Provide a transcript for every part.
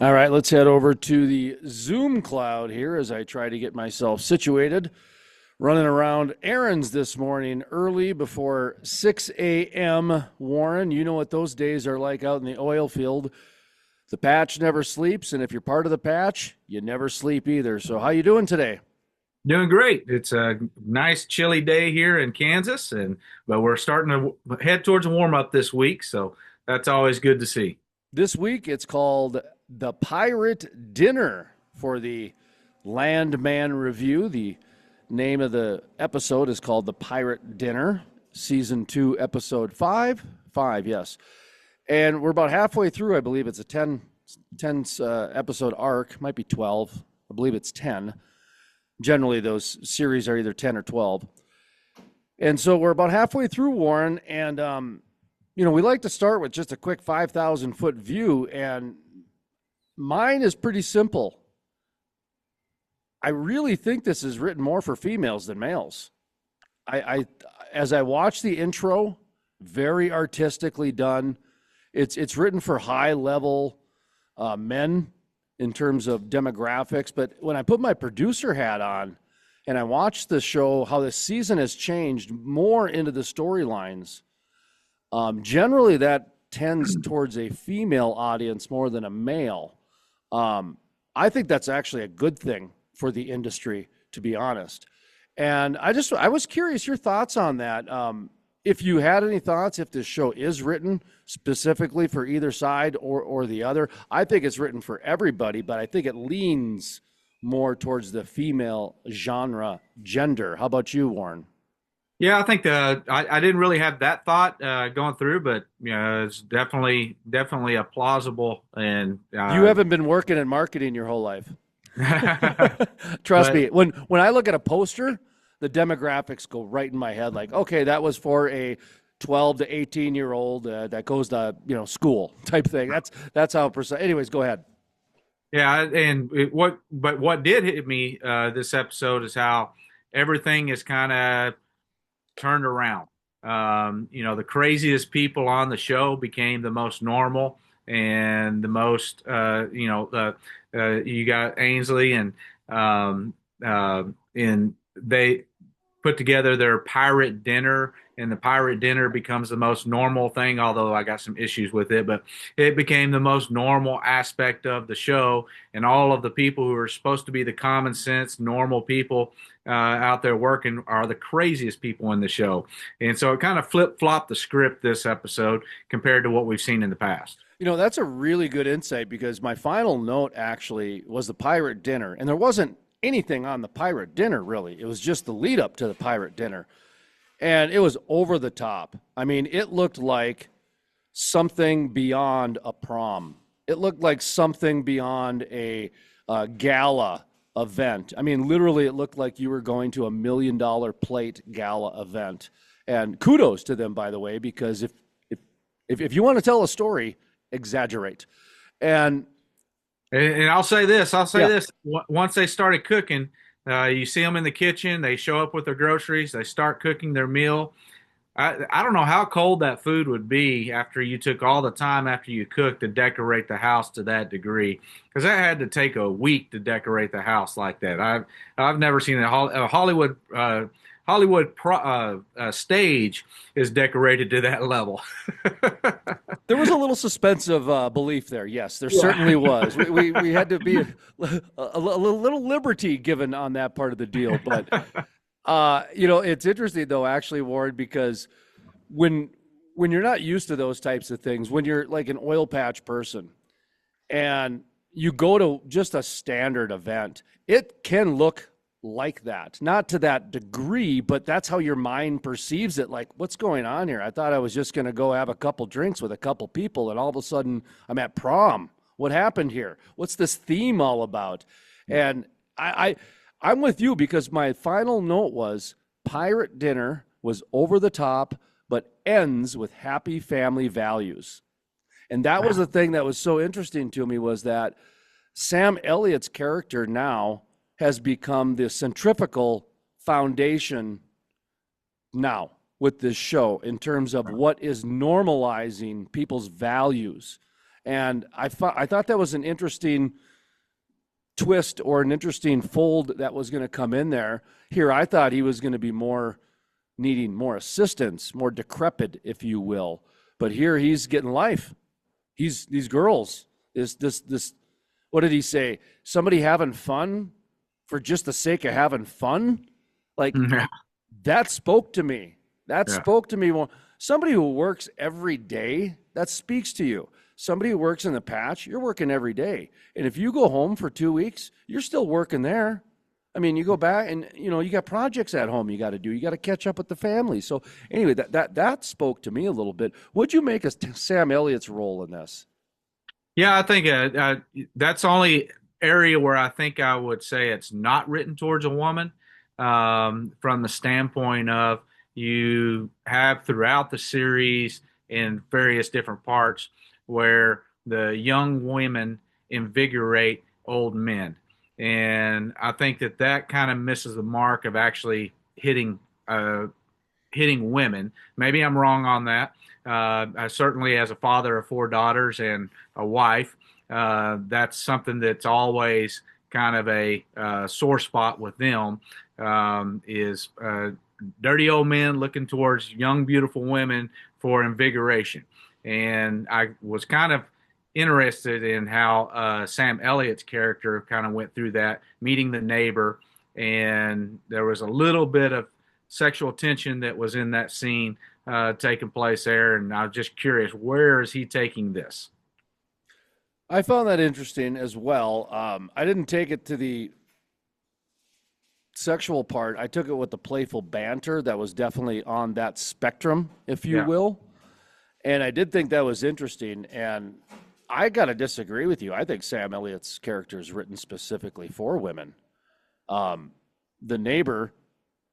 All right, let's head over to the Zoom cloud here as I try to get myself situated. Running around errands this morning early before 6 a.m. Warren, you know what those days are like out in the oil field. The patch never sleeps, and if you're part of the patch, you never sleep either. So how you doing today? Doing great. It's a nice chilly day here in Kansas, and but we're starting to head towards a warm up this week, so that's always good to see. This week it's called the Pirate Dinner for the Landman Review. The name of the episode is called The Pirate Dinner, Season 2, Episode 5. 5, yes. And we're about halfway through. I believe it's a 10 episode arc, might be 12. I believe it's 10. Generally, those series are either 10 or 12. And so we're about halfway through, Warren, and we like to start with just a quick 5,000 foot view, and mine is pretty simple. I really think this is written more for females than males. I as I watch the intro, very artistically done. It's written for high level men in terms of demographics, but when I put my producer hat on and I watch the show, how the season has changed more into the storylines. Generally, that tends towards a female audience more than a male. I think that's actually a good thing for the industry, to be honest. And I was curious your thoughts on that. If you had any thoughts, if this show is written specifically for either side or the other. I think it's written for everybody, but I think it leans more towards the female gender. How about you, Warren? Yeah, I think I didn't really have that thought going through, but it's definitely a plausible and You haven't been working in marketing your whole life. Trust but me, when I look at a poster, the demographics go right in my head. Like, okay, that was for a 12 to 18-year-old that goes to school type thing. That's how precise. Anyways, go ahead. yeah, and what did hit me this episode is how everything is kind of turned around. The craziest people on the show became the most normal and the most, you got Ainsley and they put together their pirate dinner, and the pirate dinner becomes the most normal thing, although I got some issues with it, but it became the most normal aspect of the show. And all of the people who are supposed to be the common sense, normal people out there working are the craziest people in the show. And so it kind of flip flopped the script this episode compared to what we've seen in the past. That's a really good insight because my final note actually was the pirate dinner, and there wasn't anything on the pirate dinner really. It was just the lead up to the pirate dinner. And it was over the top. I mean, it looked like something beyond a prom. It looked like something beyond a gala event. I mean, literally, it looked like you were going to $1 million plate gala event. And kudos to them, by the way, because if you want to tell a story, exaggerate. And And I'll say this, yeah, once they started cooking, you see them in the kitchen, they show up with their groceries, they start cooking their meal. I don't know how cold that food would be after you took all the time after you cooked to decorate the house to that degree, because that had to take a week to decorate the house like that. I've never seen a Hollywood stage is decorated to that level. there was a little suspense of belief there. Yes, there Yeah. certainly was. We had to be a little liberty given on that part of the deal. But, it's interesting, though, actually, Ward, because when when you're not used to those types of things, when you're like an oil patch person and you go to just a standard event, it can look like that. Not to that degree, but that's how your mind perceives it. Like, what's going on here? I thought I was just going to go have a couple drinks with a couple people, and all of a sudden I'm at prom. What happened here? What's this theme all about? And I'm with you because my final note was pirate dinner was over the top, but ends with happy family values. And that was the thing that was so interesting to me was that Sam Elliott's character now has become the centrifugal foundation now with this show in terms of what is normalizing people's values. And I thought that was an interesting twist or an interesting fold that was going to come in there. Here, I thought he was going to be more needing more assistance, more decrepit, if you will. But here he's getting life. He's these girls. This. What did he say? Somebody having fun for just the sake of having fun? Like Yeah. that spoke to me. That Yeah. spoke to me. Well, somebody who works every day, that speaks to you. Somebody who works in the patch, you're working every day. And if you go home for 2 weeks, you're still working there. I mean, you go back and you got projects at home you got to do. You got to catch up with the family. So anyway, that spoke to me a little bit. What'd you make of Sam Elliott's role in this? Yeah, I think that's the only area where I think I would say it's not written towards a woman, from the standpoint of you have throughout the series in various different parts where the young women invigorate old men. And I think that kind of misses the mark of actually hitting women. Maybe I'm wrong on that. I certainly, as a father of four daughters and a wife, that's something that's always kind of a sore spot with them, is dirty old men looking towards young, beautiful women for invigoration. And I was kind of interested in how Sam Elliott's character kind of went through that, meeting the neighbor, and there was a little bit of sexual tension that was in that scene taking place there. And I was just curious, where is he taking this? I found that interesting as well. I didn't take it to the sexual part. I took it with the playful banter that was definitely on that spectrum, if you Yeah. will. And I did think that was interesting. And I got to disagree with you. I think Sam Elliott's character is written specifically for women. The neighbor,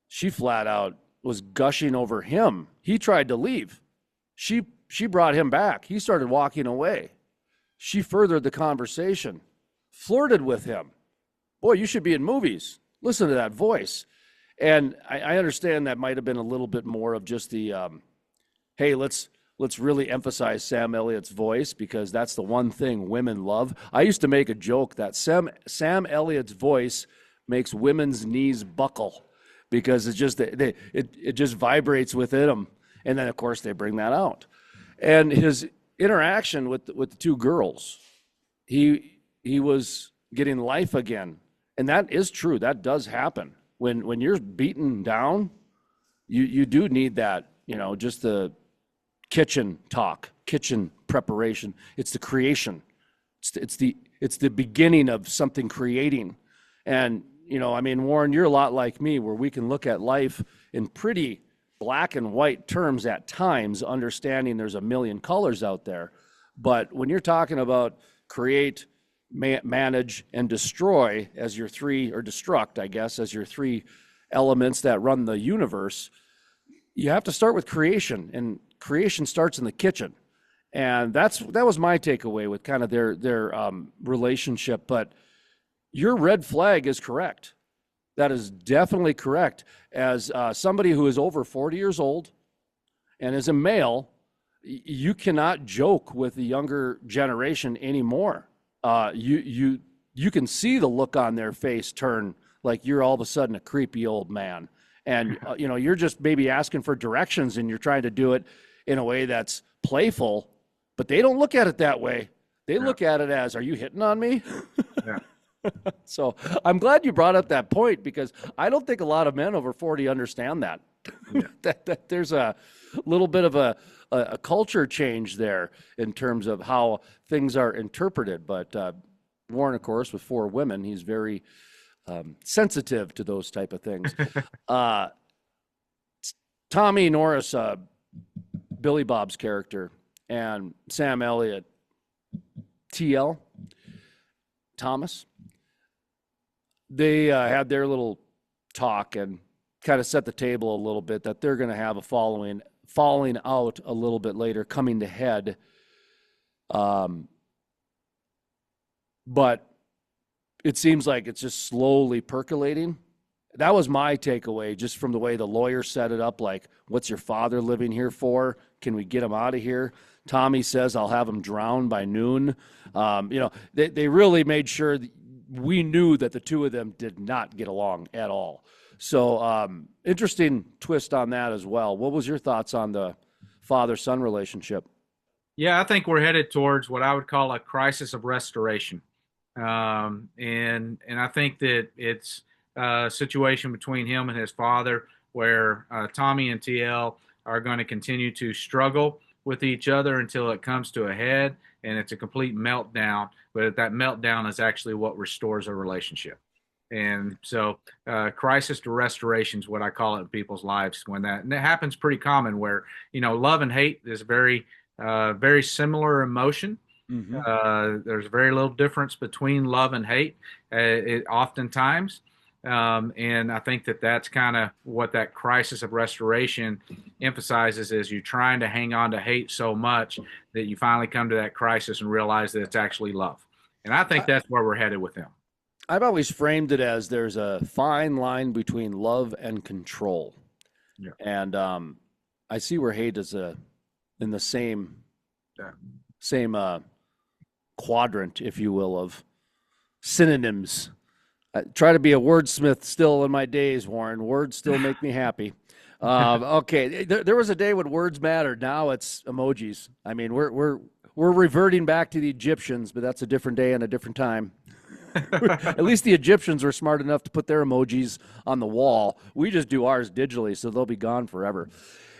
she flat out was gushing over him. He tried to leave. She brought him back. He started walking away. She furthered the conversation, flirted with him. Boy, you should be in movies. Listen to that voice. And I understand that might have been a little bit more of just the, hey, let's really emphasize Sam Elliott's voice because that's the one thing women love. I used to make a joke that Sam Elliott's voice makes women's knees buckle because it's just it just vibrates within them, and then of course they bring that out. And his interaction with the two girls, he was getting life again, and that is true. That does happen when you're beaten down. You do need that, just the kitchen talk, kitchen preparation. It's the creation. It's the beginning of something creating. And Warren, you're a lot like me, where we can look at life in pretty black and white terms at times, understanding there's a million colors out there. But when you're talking about create, manage, and destroy as your three, or destruct, I guess, as your three elements that run the universe, you have to start with creation, and creation starts in the kitchen. And that was my takeaway with kind of their relationship. But your red flag is correct. That is definitely correct. As somebody who is over 40 years old and is a male, you cannot joke with the younger generation anymore. You can see the look on their face turn like you're all of a sudden a creepy old man. And, you're just maybe asking for directions and you're trying to do it in a way that's playful, but they don't look at it that way. They look at it as, are you hitting on me? Yeah. So I'm glad you brought up that point because I don't think a lot of men over 40 understand that. Yeah. that there's a little bit of a culture change there in terms of how things are interpreted. But Warren, of course, with four women, he's very sensitive to those type of things. Tommy Norris, Billy Bob's character, and Sam Elliott, TL, Thomas, they had their little talk and kind of set the table a little bit that they're going to have a falling out a little bit later, coming to head. But it seems like it's just slowly percolating. That was my takeaway, just from the way the lawyer set it up. Like, what's your father living here for? Can we get him out of here? Tommy says, I'll have him drowned by noon. They really made sure that we knew that the two of them did not get along at all. So interesting twist on that as well. What was your thoughts on the father-son relationship? Yeah, I think we're headed towards what I would call a crisis of restoration. And I think that it's a situation between him and his father where Tommy and TL are going to continue to struggle with each other until it comes to a head and it's a complete meltdown. But that meltdown is actually what restores a relationship. And so, crisis to restoration is what I call it in people's lives and it happens pretty common where, love and hate is very similar emotion. Mm-hmm. There's very little difference between love and hate, oftentimes. And I think that that's kind of what that crisis of restoration emphasizes is you're trying to hang on to hate so much that you finally come to that crisis and realize that it's actually love. And I think that's where we're headed with them. I've always framed it as there's a fine line between love and control. Yeah. And I see where hate is in the same quadrant, if you will, of synonyms. I try to be a wordsmith still in my days, Warren. Words still make me happy. Okay, there was a day when words mattered. Now it's emojis. I mean, we're reverting back to the Egyptians, but that's a different day and a different time. At least the Egyptians were smart enough to put their emojis on the wall. We just do ours digitally, so they'll be gone forever.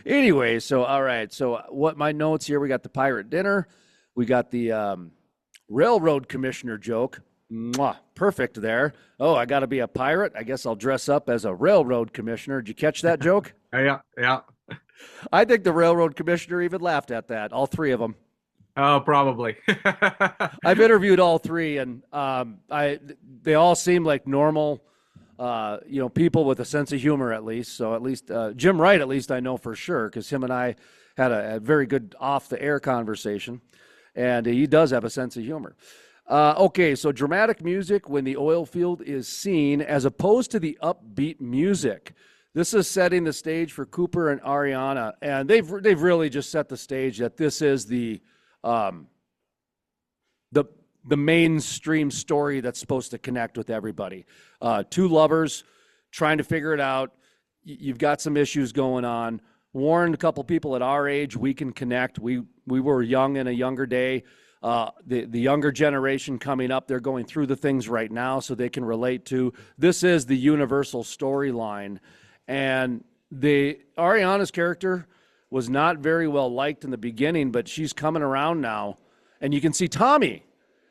Anyway, all right. So what my notes here, we got the pirate dinner. We got the railroad commissioner joke. Mwah, perfect there. Oh, I got to be a pirate. I guess I'll dress up as a railroad commissioner. Did you catch that joke? Yeah. I think the railroad commissioner even laughed at that, all three of them. Oh, probably. I've interviewed all three, and they all seem like normal, people with a sense of humor at least. So at least Jim Wright, at least I know for sure, because him and I had a very good off-the-air conversation, and he does have a sense of humor. Okay, so dramatic music when the oil field is seen as opposed to the upbeat music. This is setting the stage for Cooper and Ariana, and they've really just set the stage that this is the mainstream story that's supposed to connect with everybody. Two lovers trying to figure it out. You've got some issues going on. Warren, a couple people at our age, we can connect. We were young in a younger day. The younger generation coming up, they're going through the things right now so they can relate to. This is the universal storyline. And Ariana's character was not very well liked in the beginning, but she's coming around now. And you can see Tommy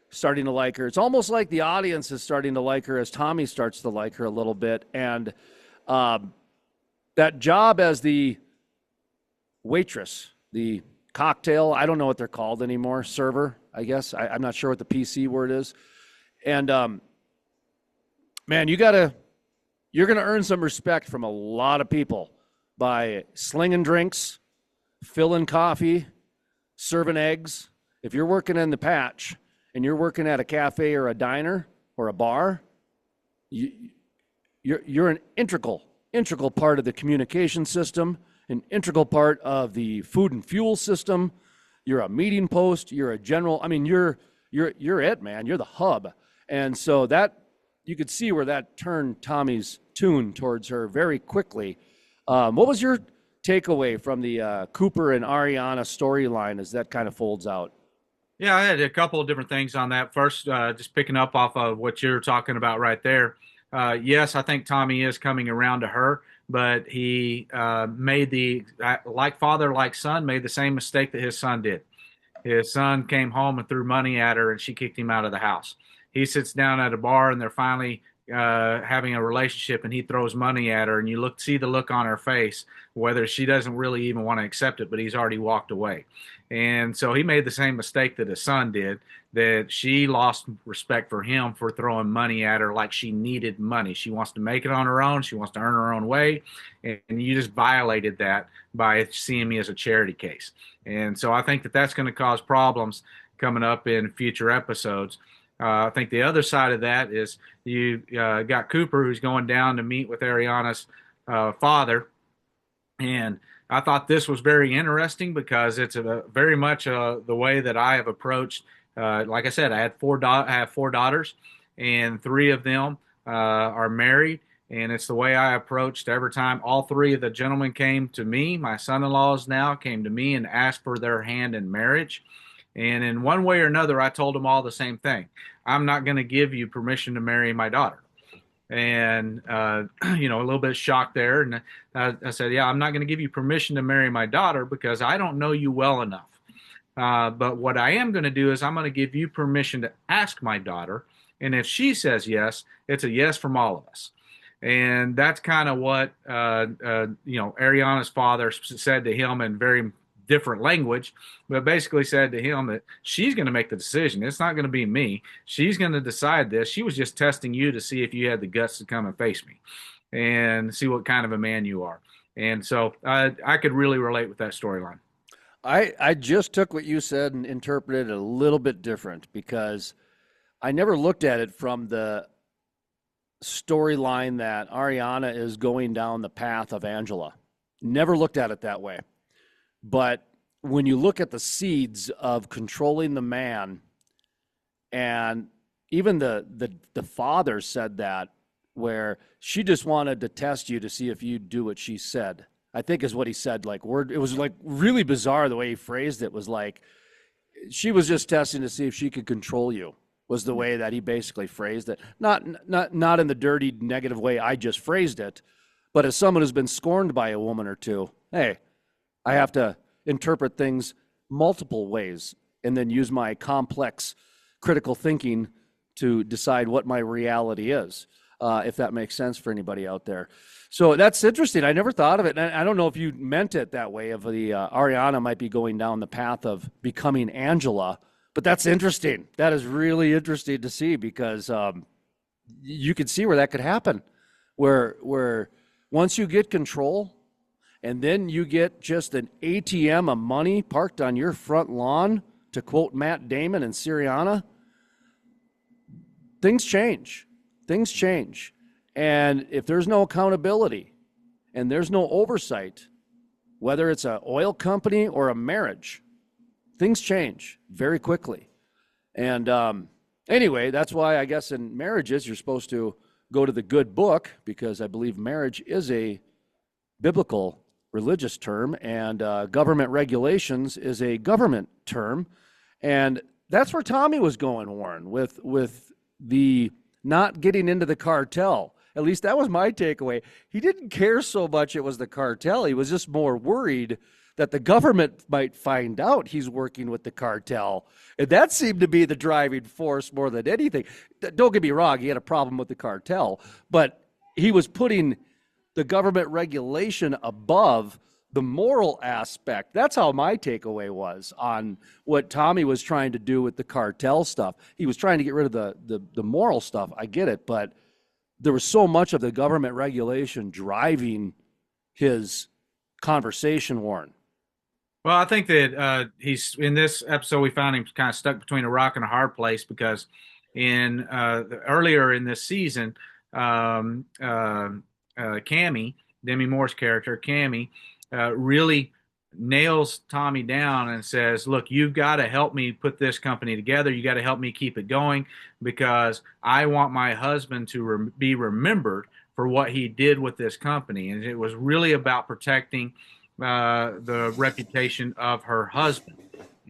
starting to like her. It's almost like the audience is starting to like her as Tommy starts to like her a little bit. And that job as the waitress, the cocktail, I don't know what they're called anymore, server, I guess. I'm not sure what the PC word is. And, man, you're going to earn some respect from a lot of people by slinging drinks, filling coffee, serving eggs. If you're working in the patch and you're working at a cafe or a diner or a bar, you're an integral part of the communication system, an integral part of the food and fuel system. You're a meeting post. You're a general. I mean, you're it, man. You're the hub. And so that you could see where that turned Tommy's tune towards her very quickly. What was your takeaway from the Cooper and Ariana storyline as that kind of folds out? Yeah, I had a couple of different things on that. First, just picking up off of what you're talking about right there. Yes, I think Tommy is coming around to her, but he made like father, like son, made the same mistake that his son did. His son came home and threw money at her, and she kicked him out of the house. He sits down at a bar, and they're finally having a relationship, and he throws money at her, and you see the look on her face, whether she doesn't really even want to accept it, but he's already walked away. And so he made the same mistake that his son did, that she lost respect for him for throwing money at her like she needed money. She wants to make it on her own. She wants to earn her own way. And you just violated that by seeing me as a charity case. And so I think that that's going to cause problems coming up in future episodes. I think the other side of that is you got Cooper, who's going down to meet with Ariana's father. And I thought this was very interesting because it's very much the way that I have approached. Like I said, I have four daughters, and three of them are married, and it's the way I approached every time. All three of the gentlemen came to me. My son-in-laws now came to me and asked for their hand in marriage. And in one way or another, I told them all the same thing. I'm not going to give you permission to marry my daughter. And a little bit shocked there. And I said, yeah, I'm not going to give you permission to marry my daughter because I don't know you well enough. But what I am going to do is I'm going to give you permission to ask my daughter. And if she says it's a yes from all of us. And that's kind of what, Ariana's father said to him in very different language, but basically said to him that she's going to make the decision. It's not going to be me. She's going to decide this. She was just testing you to see if you had the guts to come and face me and see what kind of a man you are. And so I could really relate with that storyline. I just took what you said and interpreted it a little bit different because I never looked at it from the storyline that Ariana is going down the path of Angela. Never looked at it that way. But when you look at the seeds of controlling the man, and even the father said that, where she just wanted to test you to see if you do what she said, I think is what he said. Like word, it was like really bizarre the way he phrased it. Was like she was just testing to see if she could control you. Was the way that he basically phrased it. Not in the dirty negative way I just phrased it, but as someone who's been scorned by a woman or two, hey, I have to interpret things multiple ways and then use my complex critical thinking to decide what my reality is, if that makes sense for anybody out there. So that's interesting. I never thought of it. And I don't know if you meant it that way, if the Ariana might be going down the path of becoming Angela, but that's interesting. That is really interesting to see because you can see where that could happen, where once you get control, and then you get just an ATM of money parked on your front lawn, to quote Matt Damon and Sirianna, things change. Things change. And if there's no accountability and there's no oversight, whether it's an oil company or a marriage, things change very quickly. And anyway, that's why I guess in marriages you're supposed to go to the good book, because I believe marriage is a biblical religious term, and government regulations is a government term. And that's where Tommy was going, Warren, with the not getting into the cartel. At least that was my takeaway. He didn't care so much it was the cartel. He was just more worried that the government might find out he's working with the cartel. And that seemed to be the driving force more than anything. Don't get me wrong, he had a problem with the cartel, but he was putting the government regulation above the moral aspect. That's how my takeaway was on what Tommy was trying to do with the cartel stuff. He was trying to get rid of the moral stuff. I get it, but there was so much of the government regulation driving his conversation, Warren. Well, I think that he's in this episode. We found him kind of stuck between a rock and a hard place because earlier in this season, Cammy, Demi Moore's character, Cammy, really nails Tommy down and says, look, you've got to help me put this company together. You got to help me keep it going because I want my husband to be remembered for what he did with this company. And it was really about protecting the reputation of her husband.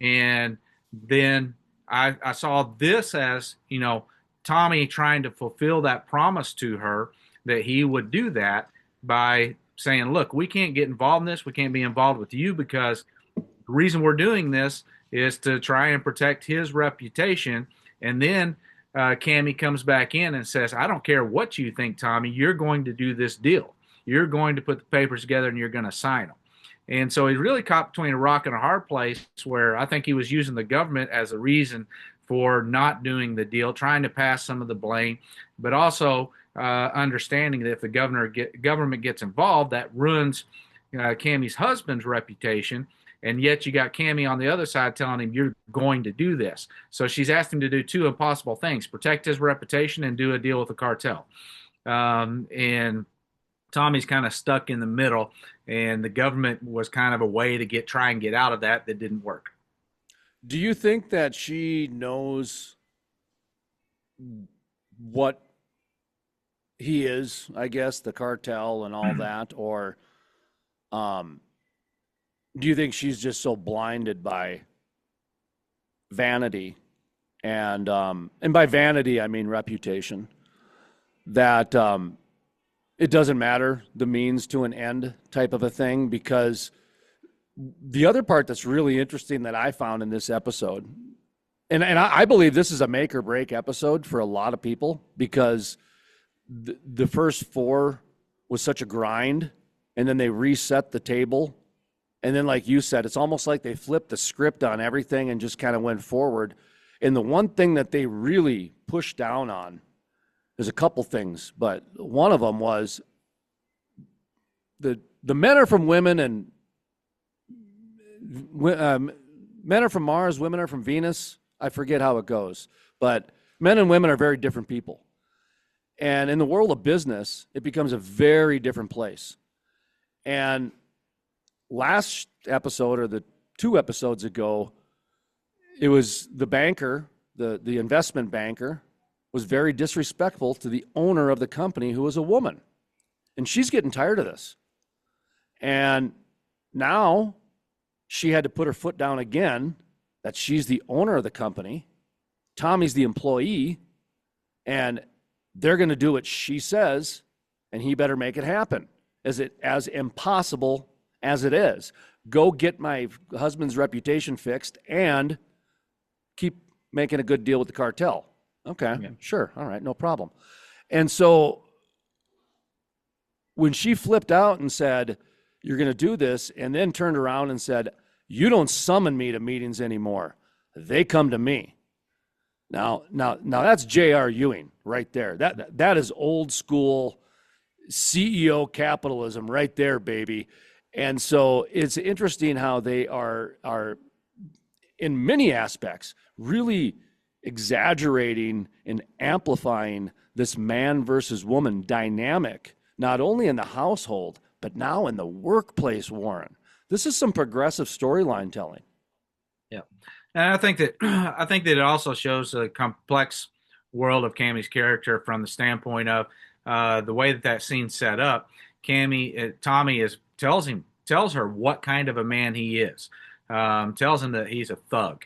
And then I saw this as, Tommy trying to fulfill that promise to her that he would do that by saying, look, we can't get involved in this. We can't be involved with you because the reason we're doing this is to try and protect his reputation. And then Cammy comes back in and says, I don't care what you think, Tommy, you're going to do this deal. You're going to put the papers together and you're going to sign them. And so he's really caught between a rock and a hard place where I think he was using the government as a reason for not doing the deal, trying to pass some of the blame, but also understanding that if the government gets involved, that ruins Cammy's husband's reputation. And yet you got Cammy on the other side telling him you're going to do this. So she's asked him to do two impossible things: protect his reputation and do a deal with the cartel. And Tommy's kind of stuck in the middle. and the government was kind of a way to try and get out of that didn't work. Do you think that she knows what he is, I guess, the cartel and all that, or um, do you think she's just so blinded by vanity and by vanity I mean reputation that it doesn't matter the means to an end type of a thing? Because the other part that's really interesting that I found in this episode, and I believe this is a make or break episode for a lot of people, because the first four was such a grind, and then they reset the table. And then, like you said, it's almost like they flipped the script on everything and just kind of went forward. And the one thing that they really pushed down on, there's a couple things, but one of them was the men are from women, and men are from Mars, women are from Venus. I forget how it goes, but men and women are very different people. And in the world of business, it becomes a very different place. And last episode, or the 2 episodes ago, it was the banker, the investment banker, was very disrespectful to the owner of the company, who was a woman. And she's getting tired of this. And now she had to put her foot down again, that she's the owner of the company. Tommy's the employee, and they're going to do what she says, and he better make it happen. As impossible as it is. Go get my husband's reputation fixed and keep making a good deal with the cartel. Okay, yeah. Sure. All right, no problem. And so when she flipped out and said, you're going to do this, and then turned around and said, you don't summon me to meetings anymore. They come to me. Now that's J.R. Ewing right there. That is old school CEO capitalism right there, baby. And so it's interesting how they are in many aspects really exaggerating and amplifying this man versus woman dynamic, not only in the household, but now in the workplace, Warren. This is some progressive storyline telling. Yeah. And I think that it also shows a complex world of Cammie's character from the standpoint of the way that scene's set up. Tommy tells her what kind of a man he is, tells him that he's a thug,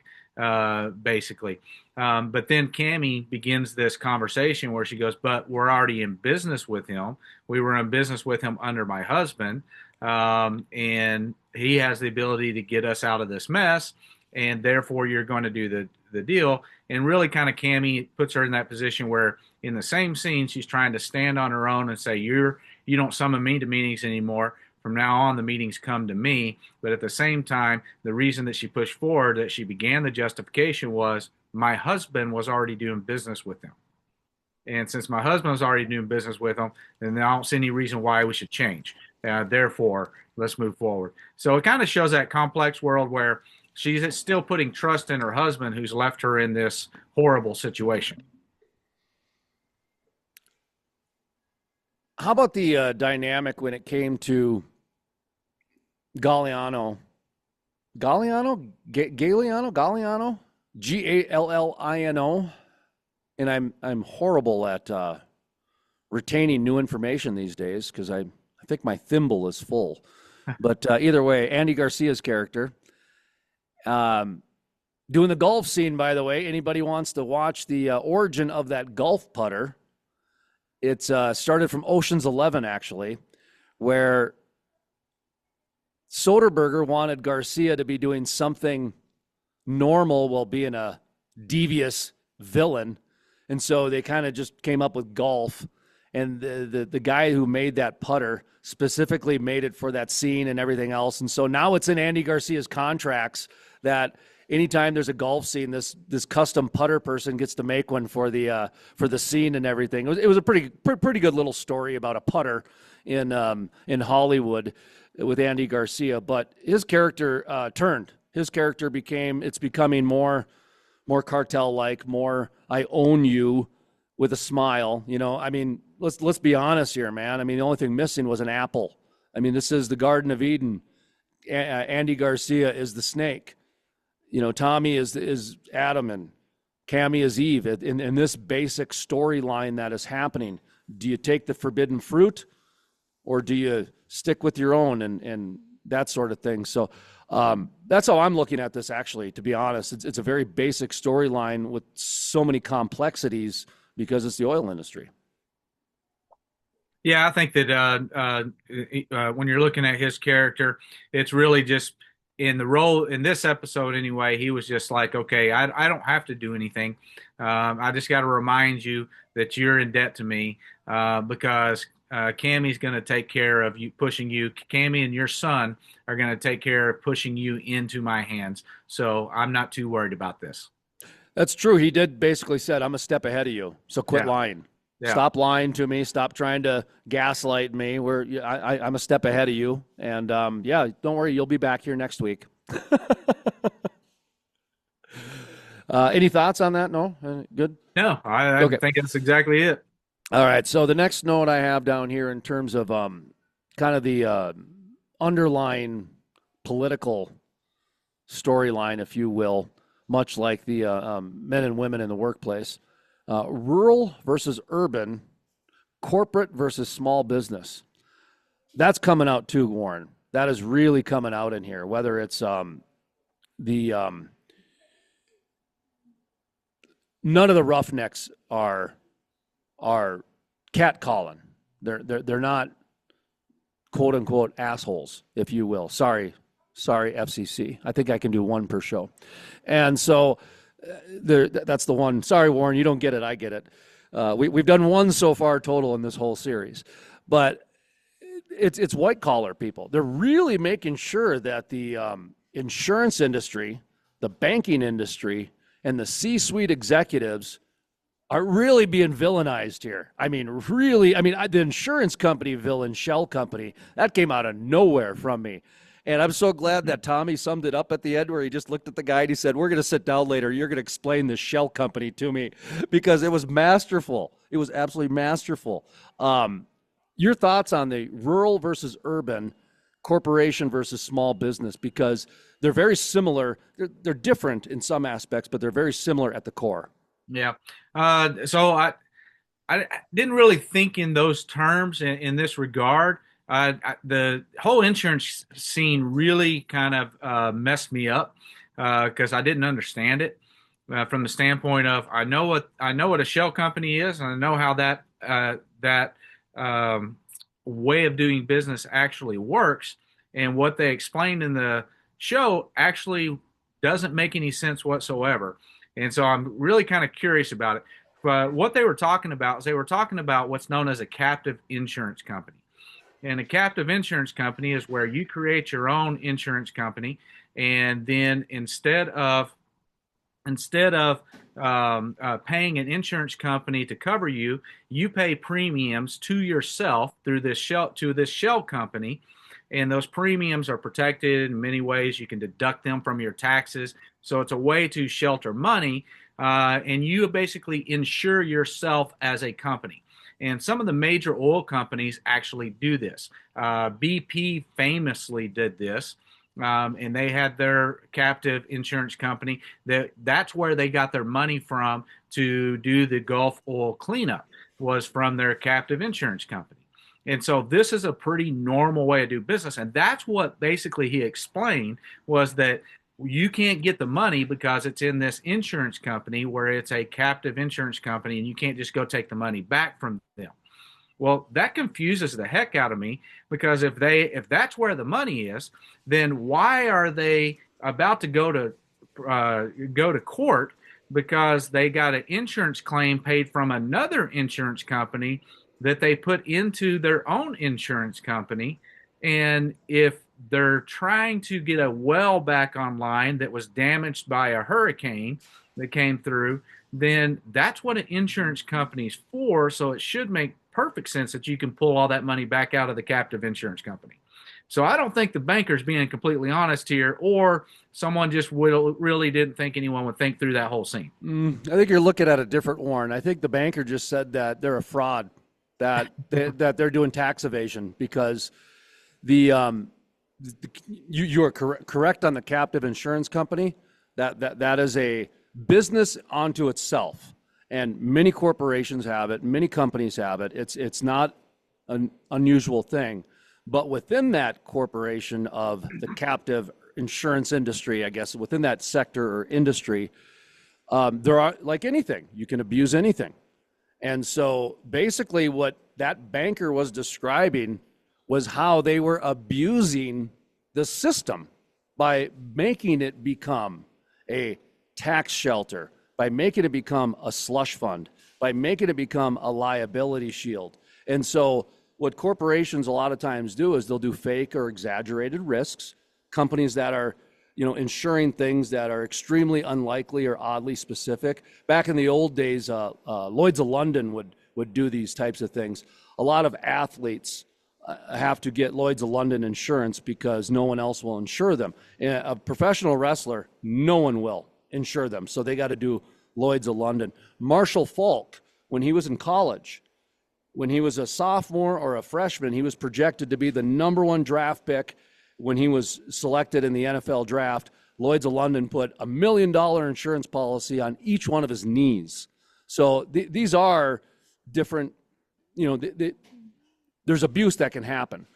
basically. But then Cammie begins this conversation where she goes, but we're already in business with him. We were in business with him under my husband, and he has the ability to get us out of this mess, and therefore you're going to do the deal. And really kind of Cammie puts her in that position where in the same scene, she's trying to stand on her own and say, you don't summon me to meetings anymore. From now on, the meetings come to me. But at the same time, the reason that she pushed forward, that she began the justification, was my husband was already doing business with him. And since my husband was already doing business with him, then I don't see any reason why we should change. Therefore, let's move forward. So it kind of shows that complex world where she's still putting trust in her husband, who's left her in this horrible situation. How about the dynamic when it came to Galliano, Gallino, Gallino, and I'm horrible at retaining new information these days because I think my thimble is full. But either way, Andy Garcia's character, doing the golf scene. By the way, anybody wants to watch the origin of that golf putter? It's started from Ocean's 11, actually, where Soderbergh wanted Garcia to be doing something normal while being a devious villain. And so they kind of just came up with golf. And the guy who made that putter specifically made it for that scene and everything else. And so now it's in Andy Garcia's contracts that anytime there's a golf scene, this custom putter person gets to make one for the scene and everything. It was a pretty good little story about a putter in Hollywood with Andy Garcia. But his character turned. His character becoming more cartel-like, more I own you with a smile. You know, I mean, let's be honest here, man. I mean, the only thing missing was an apple I mean, this is the Garden of Eden. Andy Garcia is the snake. You know, Tommy is Adam and Cammy is Eve. In this basic storyline that is happening, do you take the forbidden fruit or do you stick with your own and that sort of thing? So that's how I'm looking at this, actually, to be honest. It's a very basic storyline with so many complexities because it's the oil industry. Yeah, I think that when you're looking at his character, it's really just in the role in this episode anyway. He was just like, okay, I don't have to do anything. I just got to remind you that you're in debt to me because Cammy's going to take care of you, pushing you. Cammy and your son are going to take care of pushing you into my hands. So I'm not too worried about this. That's true. He did basically said, I'm a step ahead of you, so quit lying. Yeah. Stop lying to me. Stop trying to gaslight me. I'm a step ahead of you. And, yeah, don't worry. You'll be back here next week. Any thoughts on that? No? Good? No, I think that's exactly it. All right. So the next note I have down here in terms of kind of the underlying political storyline, if you will, much like the men and women in the workplace. Rural versus urban, corporate versus small business. That's coming out too, Warren. That is really coming out in here, whether it's none of the roughnecks are catcalling. They're not quote unquote assholes, if you will. Sorry, FCC. I think I can do one per show. And so that's the one. Sorry, Warren, you don't get it. I get it. We've done one so far total in this whole series, but it's white collar people. They're really making sure that the insurance industry, the banking industry, and the C-suite executives are really being villainized here. I mean, really. I mean, the insurance company villain, Shell Company, that came out of nowhere from me. And I'm so glad that Tommy summed it up at the end where he just looked at the guy and he said, we're going to sit down later. You're going to explain this Shell Company to me, because it was masterful. It was absolutely masterful. Your thoughts on the rural versus urban, corporation versus small business, because they're very similar. They're different in some aspects, but they're very similar at the core. Yeah. So I didn't really think in those terms in this regard. The whole insurance scene really kind of messed me up because I didn't understand it from the standpoint of I know what a shell company is, and I know how that way of doing business actually works, and what they explained in the show actually doesn't make any sense whatsoever. And so I'm really kind of curious about it. But what they were talking about is they were talking about what's known as a captive insurance company. And a captive insurance company is where you create your own insurance company, and then instead of paying an insurance company to cover you, you pay premiums to yourself through this shell company, and those premiums are protected in many ways. You can deduct them from your taxes, so it's a way to shelter money, and you basically insure yourself as a company. And some of the major oil companies actually do this. BP famously did this, and they had their captive insurance company. That's where they got their money from to do the Gulf oil cleanup, was from their captive insurance company. And so this is a pretty normal way to do business. And that's what basically he explained, was that you can't get the money because it's in this insurance company where it's a captive insurance company, and you can't just go take the money back from them. Well, that confuses the heck out of me, because if that's where the money is, then why are they about to go to court because they got an insurance claim paid from another insurance company that they put into their own insurance company? And if they're trying to get a well back online that was damaged by a hurricane that came through, then that's what an insurance company is for. So it should make perfect sense that you can pull all that money back out of the captive insurance company. So I don't think the banker's being completely honest here, or someone just really didn't think anyone would think through that whole scene. I think you're looking at a different Warren. I think the banker just said that they're a fraud, that they're doing tax evasion, because You are correct on the captive insurance company. That is a business unto itself, and many corporations have it. Many companies have it. It's not an unusual thing, but within that corporation of the captive insurance industry, I guess within that sector or industry, there are, like anything, you can abuse anything. And so basically what that banker was describing was how they were abusing the system by making it become a tax shelter, by making it become a slush fund, by making it become a liability shield. And so what corporations a lot of times do is they'll do fake or exaggerated risks. Companies that are, insuring things that are extremely unlikely or oddly specific. Back in the old days, Lloyd's of London would do these types of things. A lot of athletes have to get Lloyd's of London insurance because no one else will insure them. A professional wrestler, no one will insure them, so they got to do Lloyd's of London. Marshall Faulk, when he was in college, when he was a sophomore or a freshman, he was projected to be the #1 draft pick. When he was selected in the NFL draft, Lloyd's of London put $1 million insurance policy on each one of his knees. So these are different, there's abuse that can happen.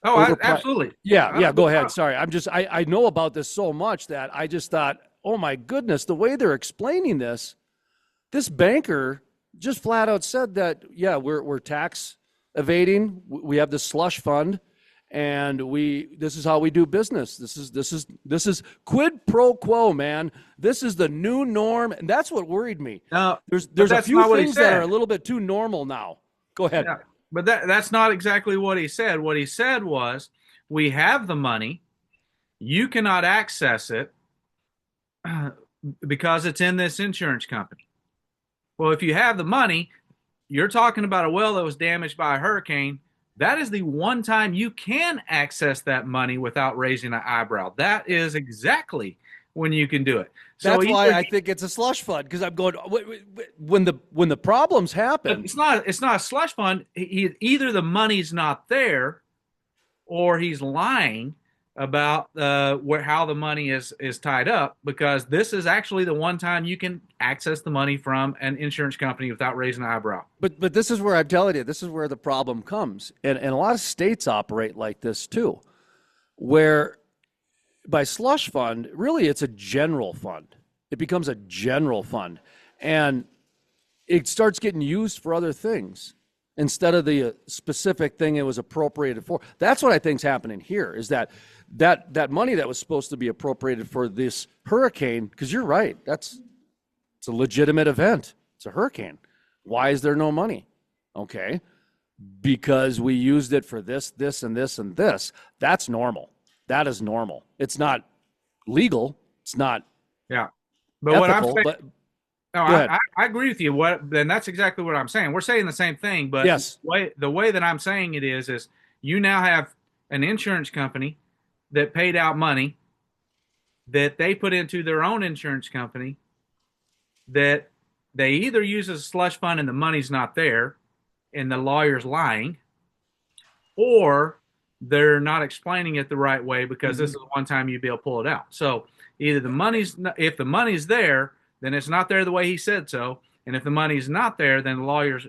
Oh, absolutely. Yeah, go ahead. Sorry. I know about this so much that I just thought, oh my goodness, the way they're explaining this banker just flat out said that, yeah, we're tax evading. We have this slush fund. And this is how we do business. This is quid pro quo, man. This is the new norm, and that's what worried me. No, there's a few things that are a little bit too normal now. Go ahead. Yeah, but that's not exactly what he said. What he said was, we have the money, you cannot access it because it's in this insurance company. Well, if you have the money, you're talking about a well that was damaged by a hurricane. That is the one time you can access that money without raising an eyebrow. That is exactly when you can do it. So that's why I think it's a slush fund, because I'm going, when the problems happen. It's not a slush fund. Either the money's not there or he's lying about how the money is tied up, because this is actually the one time you can access the money from an insurance company without raising an eyebrow. But this is where I'm telling you, this is where the problem comes. And a lot of states operate like this too, where by slush fund, really it's a general fund. It becomes a general fund, and it starts getting used for other things instead of the specific thing it was appropriated for. That's what I think is happening here, is that money that was supposed to be appropriated for this hurricane, because you're right, it's a legitimate event. It's a hurricane. Why is there no money? Okay, because we used it for this, and this, and this. That's normal. That is normal. It's not legal. It's not but ethical, what I'm saying, no, I agree with you. Then that's exactly what I'm saying. We're saying the same thing, but yes. The way that I'm saying it is you now have an insurance company that paid out money that they put into their own insurance company that they either use as a slush fund and the money's not there and the lawyer's lying, or they're not explaining it the right way because this is the one time you'd be able to pull it out. So either if the money's there, then it's not there the way he said so. And if the money's not there, then the lawyer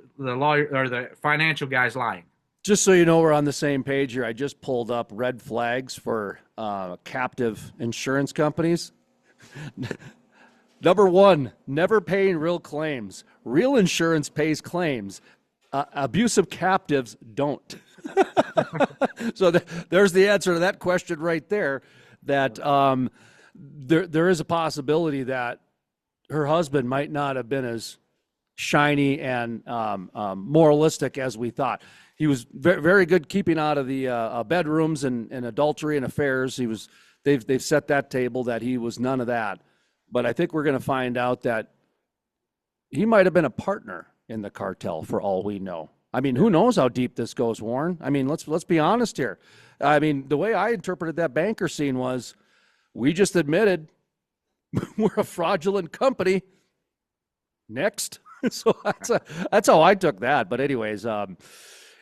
or the financial guy's lying. Just so you know, we're on the same page here. I just pulled up red flags for captive insurance companies. Number 1, never paying real claims. Real insurance pays claims. Abusive captives don't. So there's the answer to that question right there, that there is a possibility that her husband might not have been as shiny and moralistic as we thought. He was very, very good keeping out of the bedrooms and adultery and affairs. They've set that table that he was none of that. But I think we're going to find out that he might have been a partner in the cartel for all we know. I mean, who knows how deep this goes, Warren? I mean, let's be honest here. I mean, the way I interpreted that banker scene was, we just admitted we're a fraudulent company. Next. So that's how I took that. But anyways,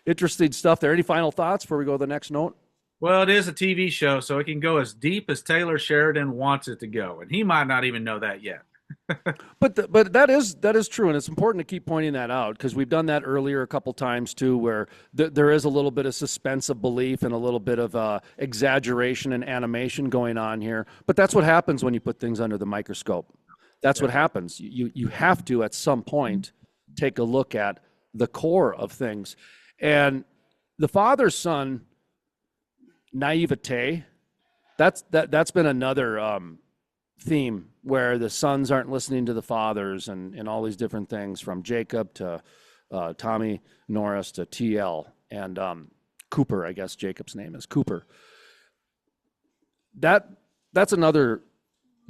interesting stuff there. Any final thoughts before we go to the next note? Well, it is a TV show, so it can go as deep as Taylor Sheridan wants it to go, and he might not even know that yet. But that is true, and it's important to keep pointing that out because we've done that earlier a couple times too, where there is a little bit of suspense of belief and a little bit of exaggeration and animation going on here. But that's what happens when you put things under the microscope. That's what happens. You have to at some point take a look at the core of things, and the father son naivete. That's been another theme where the sons aren't listening to the fathers and all these different things from Jacob to Tommy Norris to TL and Cooper. I guess Jacob's name is Cooper. That's another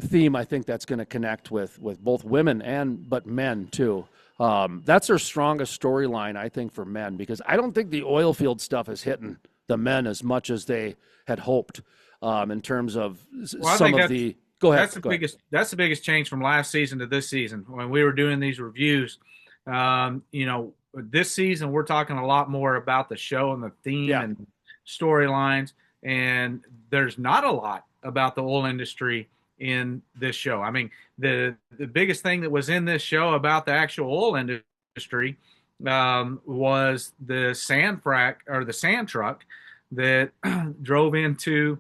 theme I think that's going to connect with both women but men too. That's their strongest storyline I think for men because I don't think the oil field stuff is hitting the men as much as they had hoped in terms of some of the. Go ahead. That's the biggest change from last season to this season. When we were doing these reviews, this season we're talking a lot more about the show and the theme and storylines, and there's not a lot about the oil industry in this show. I mean, the biggest thing that was in this show about the actual oil industry was the sand frac or the sand truck that drove into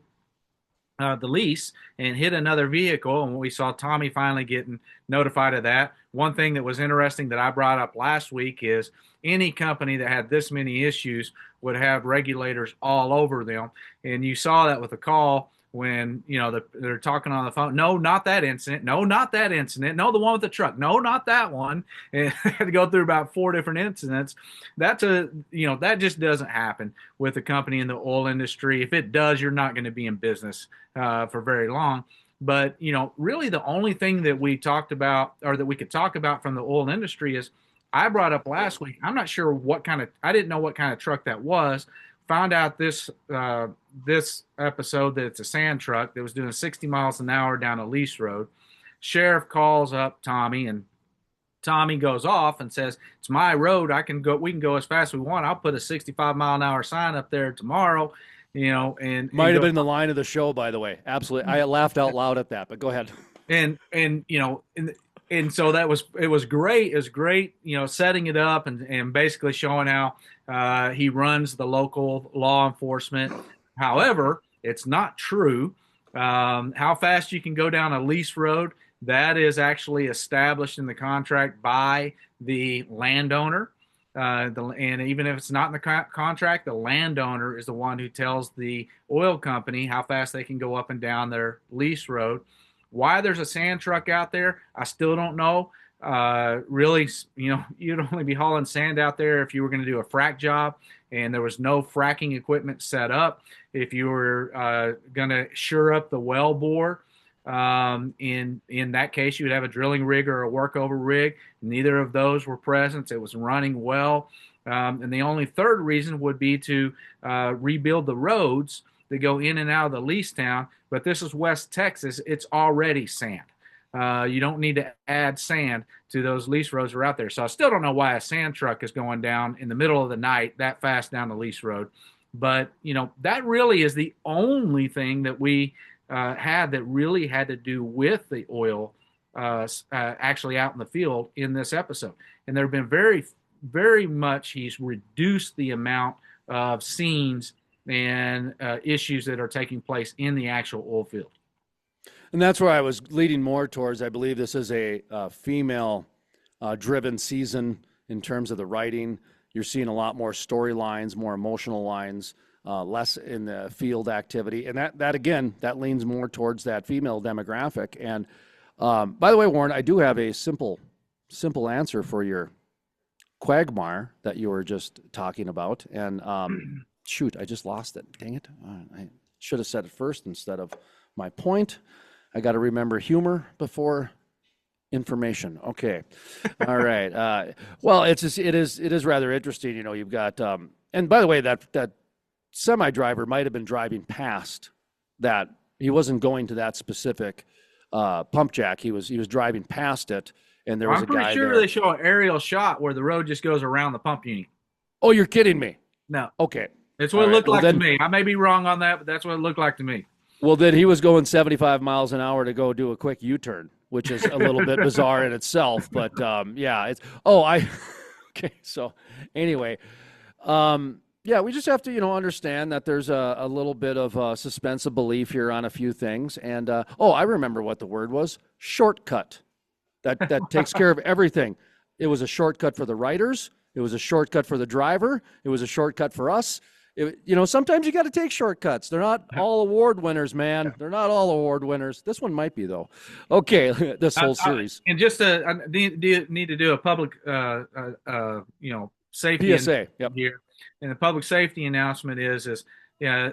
the lease and hit another vehicle. And we saw Tommy finally getting notified of that. One thing that was interesting that I brought up last week is any company that had this many issues would have regulators all over them. And you saw that with the call when, they're talking on the phone. No, not that incident. No, not that incident. No, the one with the truck. No, not that one. And had to go through about 4 different incidents. That just doesn't happen with a company in the oil industry. If it does, you're not going to be in business for very long. But, really the only thing that we talked about or that we could talk about from the oil industry is I brought up last week. I'm not sure I didn't know what kind of truck that was. Found out this episode that it's a sand truck that was doing 60 miles an hour down a lease road. Sheriff calls up Tommy, and Tommy goes off and says, "It's my road. We can go as fast as we want. I'll put a 65-mile-an-hour sign up there tomorrow." And might have been the line of the show, by the way. Absolutely, I laughed out loud at that. But go ahead. And so it was great. It was great, setting it up and basically showing how he runs the local law enforcement. However, it's not true. How fast you can go down a lease road, that is actually established in the contract by the landowner. And even if it's not in the contract, the landowner is the one who tells the oil company how fast they can go up and down their lease road. Why there's a sand truck out there, I still don't know. Really, you'd only be hauling sand out there if you were going to do a frack job and there was no fracking equipment set up. If you were going to shore up the well bore, in that case, you would have a drilling rig or a workover rig. Neither of those were present. It was running well. And the only third reason would be to rebuild the roads that go in and out of the lease town. But this is West Texas. It's already sand. You don't need to add sand to those lease roads that are out there. So I still don't know why a sand truck is going down in the middle of the night that fast down the lease road. But, that really is the only thing that we had that really had to do with the oil actually out in the field in this episode. And there have been very, very much, he's reduced the amount of scenes and issues that are taking place in the actual oil field. And that's where I was leading more towards. I believe this is a female-driven season in terms of the writing. You're seeing a lot more storylines, more emotional lines, less in the field activity. And that again, that leans more towards that female demographic. And by the way, Warren, I do have a simple answer for your quagmire that you were just talking about. And shoot, I just lost it. Dang it. I should have said it first instead of my point. I got to remember humor before information. Okay. All right. Well, it is rather interesting. You've got, and by the way, that semi-driver might have been driving past that. He wasn't going to that specific pump jack. He was driving past it, and there was a guy there. I'm pretty sure they show an aerial shot where the road just goes around the pump unit. Oh, you're kidding me? No. Okay. It's All what it right. looked Well like to then, me. I may be wrong on that, but that's what it looked like to me. he was going 75 miles an hour to go do a quick U-turn, which is a little bit bizarre in itself. But yeah, it's okay. So anyway, yeah, we just have to understand that there's a little bit of suspense of belief here on a few things. And I remember what the word was: shortcut. That takes care of everything. It was a shortcut for the writers. It was a shortcut for the driver. It was a shortcut for us. Sometimes you got to take shortcuts. They're not all award winners, man. They're not all award winners. This one might be though. Okay, this whole series. And just I need to do a public, safety PSA. Yep. here. And the public safety announcement is yeah,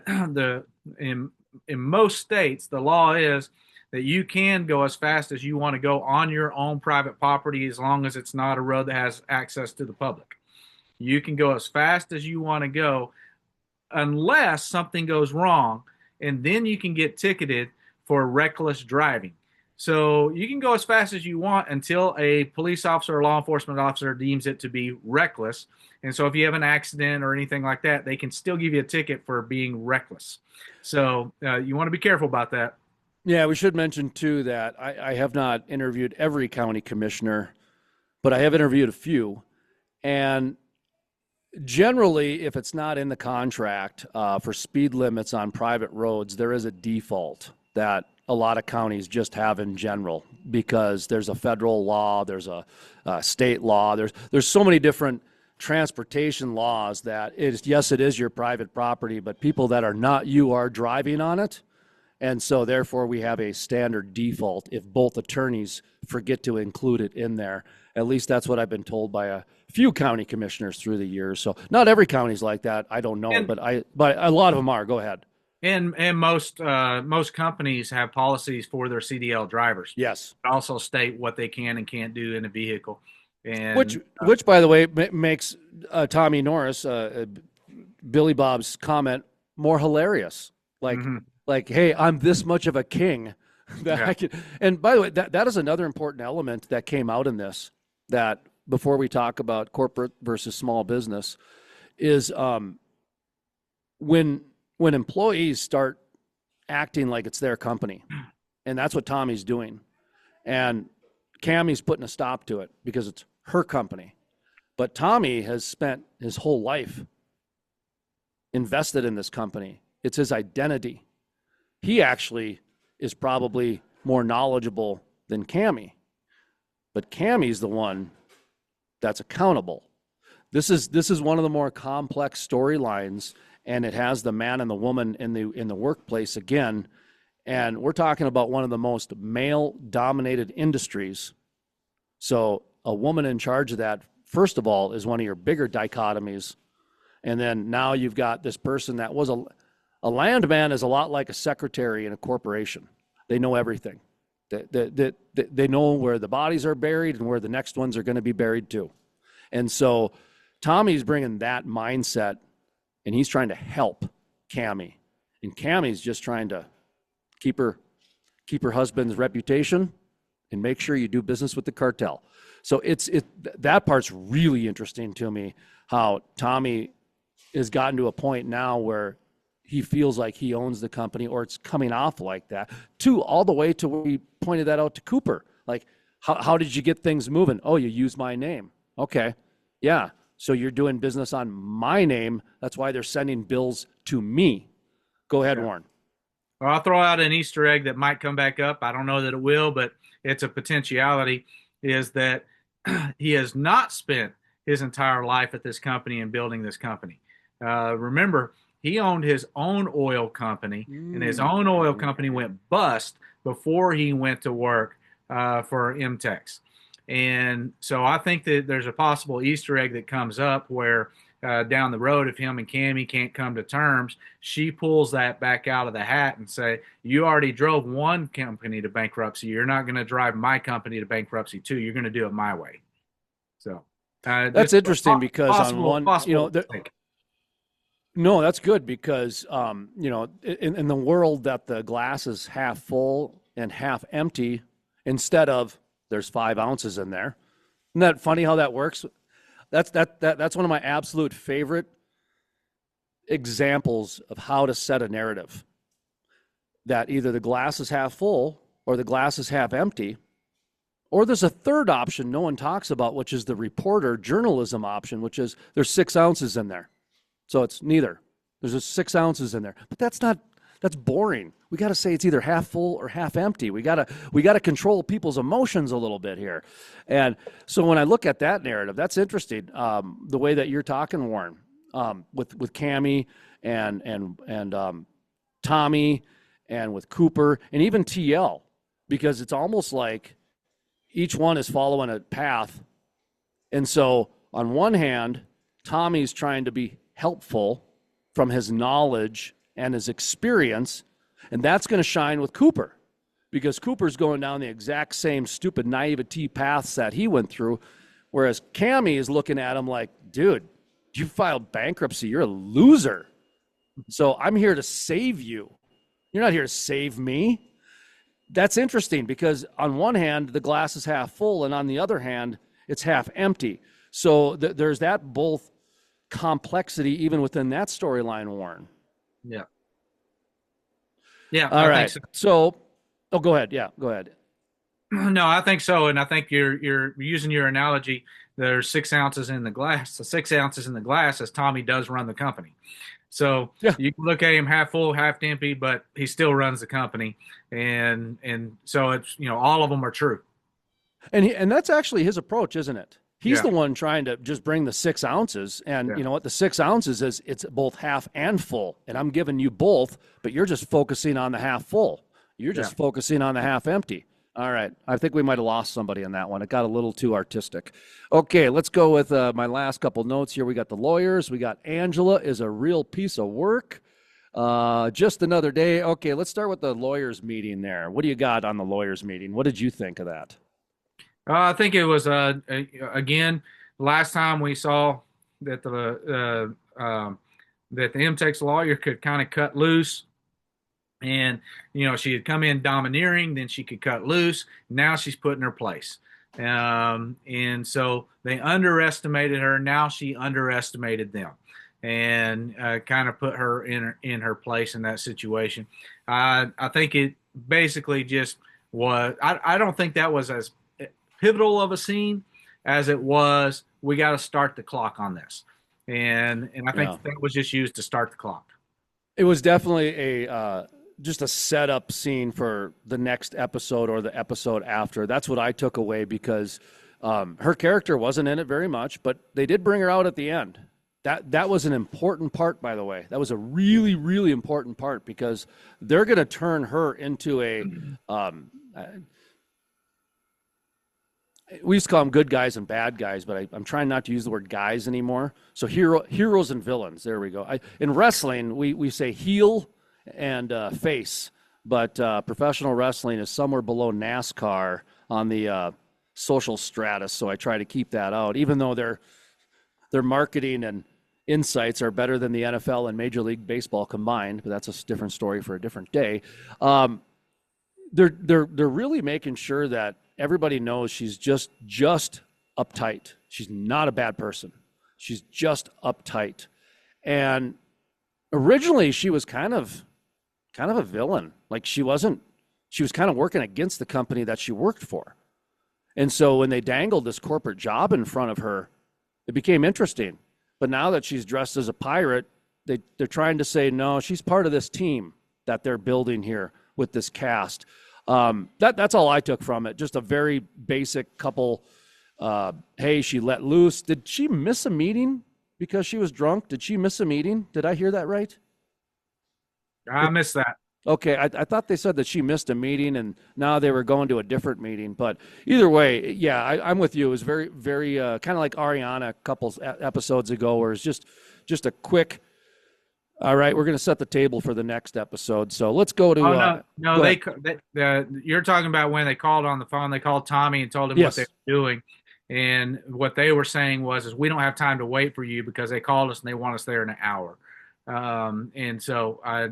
in most states the law is that you can go as fast as you want to go on your own private property as long as it's not a road that has access to the public. You can go as fast as you want to go unless something goes wrong, and then you can get ticketed for reckless driving. So you can go as fast as you want until a police officer or law enforcement officer deems it to be reckless. And so if you have an accident or anything like that, they can still give you a ticket for being reckless. So you want to be careful about that. Yeah, we should mention too that I have not interviewed every county commissioner, but I have interviewed a few. And generally, if it's not in the contract for speed limits on private roads, there is a default that a lot of counties just have in general because there's a federal law, there's a state law, there's so many different transportation laws that it is your private property, but people that are not you are driving on it. And so therefore we have a standard default if both attorneys forget to include it in there. At least that's what I've been told by a few county commissioners through the years. So not every county's like that. I don't know, but a lot of them are. Go ahead. And most companies have policies for their CDL drivers. Yes. Also state what they can and can't do in a vehicle. And which by the way makes Tommy Norris, Billy Bob's comment more hilarious. Like, hey, I'm this much of a king that I can. And by the way, that is another important element that came out in this. That before we talk about corporate versus small business, is when employees start acting like it's their company, and that's what Tommy's doing, and Cammie's putting a stop to it because it's her company. But Tommy has spent his whole life invested in this company. It's his identity. He actually is probably more knowledgeable than Cammie, but Cammie's the one that's accountable. This is one of the more complex storylines, and it has the man and the woman in the workplace again. And we're talking about one of the most male-dominated industries. So a woman in charge of that, first of all, is one of your bigger dichotomies. And then now you've got this person that was a landman is a lot like a secretary in a corporation. They know everything. They know where the bodies are buried and where the next ones are going to be buried too. And so Tommy's bringing that mindset, and he's trying to help Cammie. And Cammie's just trying to keep her husband's reputation and make sure you do business with the cartel. So that part's really interesting to me, how Tommy has gotten to a point now where he feels like he owns the company, or it's coming off like that, all the way to where we pointed that out to Cooper. Like, how did you get things moving? Oh, you use my name. Okay. Yeah. So you're doing business on my name. That's why they're sending bills to me. Go ahead, Warren. Well, I'll throw out an Easter egg that might come back up. I don't know that it will, but it's a potentiality, is that he has not spent his entire life at this company and building this company. Remember, he owned his own oil company, and his own oil company went bust before he went to work for MTEX. And so I think that there's a possible Easter egg that comes up where down the road, if him and Cammie can't come to terms, she pulls that back out of the hat and say, you already drove one company to bankruptcy. You're not going to drive my company to bankruptcy too. You're going to do it my way. So that's interesting because on one, no, that's good because, in the world that the glass is half full and half empty, instead of there's 5 ounces in there. Isn't that funny how that works? That's one of my absolute favorite examples of how to set a narrative that either the glass is half full or the glass is half empty. Or there's a third option no one talks about, which is the reporter journalism option, which is there's 6 ounces in there. So it's neither. There's just 6 ounces in there. But that's boring. We got to say it's either half full or half empty. We got to control people's emotions a little bit here. And so when I look at that narrative, that's interesting. The way that you're talking, Warren, with Cammy and Tommy and with Cooper and even TL, because it's almost like each one is following a path. And so on one hand, Tommy's trying to be helpful from his knowledge and his experience, and that's going to shine with Cooper because Cooper's going down the exact same stupid naivety paths that he went through, whereas Cammy is looking at him like, dude, you filed bankruptcy. You're a loser. So I'm here to save you. You're not here to save me. That's interesting because on one hand, the glass is half full, and on the other hand, it's half empty. So there's that both complexity even within that storyline, Warren. Yeah. Yeah. All I right. think So, go ahead. Yeah, go ahead. no, I think so. And I think you're using your analogy. There's 6 ounces in the glass. The 6 ounces in the glass as Tommy does run the company. So Yeah. you can look at him half full, half empty, but he still runs the company. And so it's, all of them are true. And that's actually his approach, isn't it? He's Yeah. the one trying to just bring the 6 ounces. And Yeah. you know what? The 6 ounces is it's both half and full. And I'm giving you both, but you're just focusing on the half full. You're just focusing on the half empty. All right. I think we might have lost somebody in that one. It got a little too artistic. Okay, let's go with my last couple notes here. We got the lawyers. We got Angela is a real piece of work. Just another day. Okay, let's start with the lawyers meeting there. What do you got on the lawyers meeting? What did you think of that? I think it was again last time we saw that the MTEX lawyer could kind of cut loose, and she had come in domineering, then she could cut loose. Now she's put in her place, and so they underestimated her. Now she underestimated them, and kind of put her in her place in that situation. I think it basically just was. I don't think that was as pivotal of a scene as it was. We got to start the clock on this, and I think that was just used to start the clock. It was definitely just a setup scene for the next episode or the episode after. That's what I took away because her character wasn't in it very much, but they did bring her out at the end. That was an important part, by the way. That was a really, really important part because they're going to turn her into a we used to call them good guys and bad guys, but I'm trying not to use the word guys anymore. So heroes and villains. There we go. In wrestling, we say heel and face, but professional wrestling is somewhere below NASCAR on the social stratus. So I try to keep that out, even though their marketing and insights are better than the NFL and Major League Baseball combined. But that's a different story for a different day. They're really making sure that everybody knows she's just uptight. She's not a bad person. She's just uptight. And originally she was kind of a villain. Like she was kind of working against the company that she worked for. And so when they dangled this corporate job in front of her, it became interesting. But now that she's dressed as a pirate, they're trying to say, no, she's part of this team that they're building here with this cast. That's all I took from it. Just a very basic couple. Hey, she let loose. Did she miss a meeting because she was drunk? Did she miss a meeting? Did I hear that right? I missed that. Okay, I thought they said that she missed a meeting and now they were going to a different meeting. But either way, yeah, I'm with you. It was very, very kind of like Ariana a couple episodes ago, where it's just a quick. All right, we're going to set the table for the next episode. So let's go to. You're talking about when they called on the phone. They called Tommy and told him what they were doing, and what they were saying was, we don't have time to wait for you because they called us and they want us there in an hour. And so I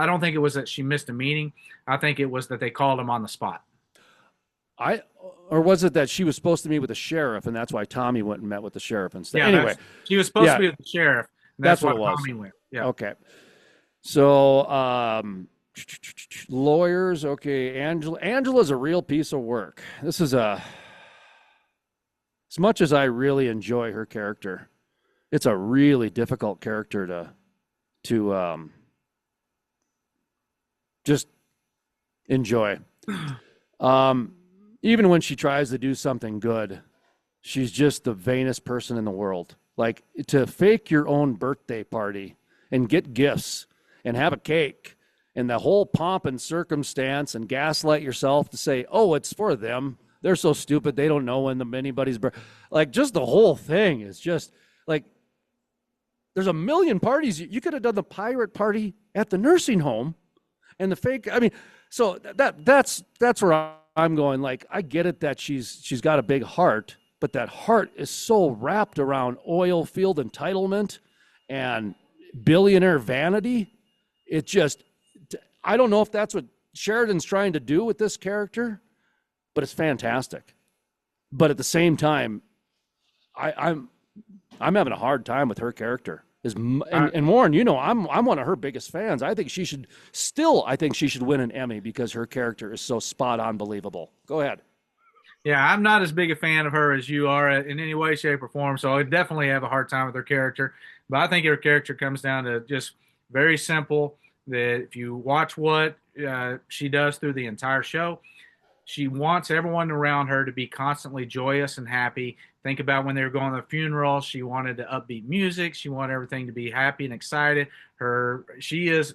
don't think it was that she missed a meeting. I think it was that they called him on the spot. Or was it that she was supposed to meet with the sheriff, and that's why Tommy went and met with the sheriff instead? Yeah, anyway, she was supposed to be with the sheriff. And that's That's why what it was. Tommy went. Yeah. Okay. So, lawyers. Okay. Angela's a real piece of work. This is as much as I really enjoy her character, it's a really difficult character to just enjoy. Um, Even when she tries to do something good, she's just the vainest person in the world. Like to fake your own birthday party and get gifts and have a cake and the whole pomp and circumstance and gaslight yourself to say, oh, it's for them. They're so stupid. They don't know when anybody's birthday. Like just the whole thing is just like there's a million parties. You could have done the pirate party at the nursing home and the fake. I mean, so that's where I'm going. Like I get it that she's got a big heart, but that heart is so wrapped around oil field entitlement and billionaire vanity. It just, I don't know if that's what Sheridan's trying to do with this character, but it's fantastic. But at the same time, I'm having a hard time with her character. And Warren, you know, I'm one of her biggest fans. I think she should win an Emmy because her character is so spot on believable. Go ahead. Yeah, I'm not as big a fan of her as you are in any way, shape, or form. So I definitely have a hard time with her character. But I think her character comes down to just very simple. That if you watch what she does through the entire show, she wants everyone around her to be constantly joyous and happy. Think about when they were going to the funeral. She wanted the upbeat music. She wanted everything to be happy and excited. She is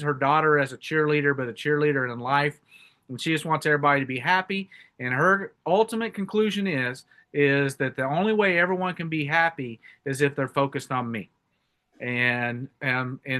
her daughter as a cheerleader, but a cheerleader in life. And she just wants everybody to be happy. And her ultimate conclusion is that the only way everyone can be happy is if they're focused on me. And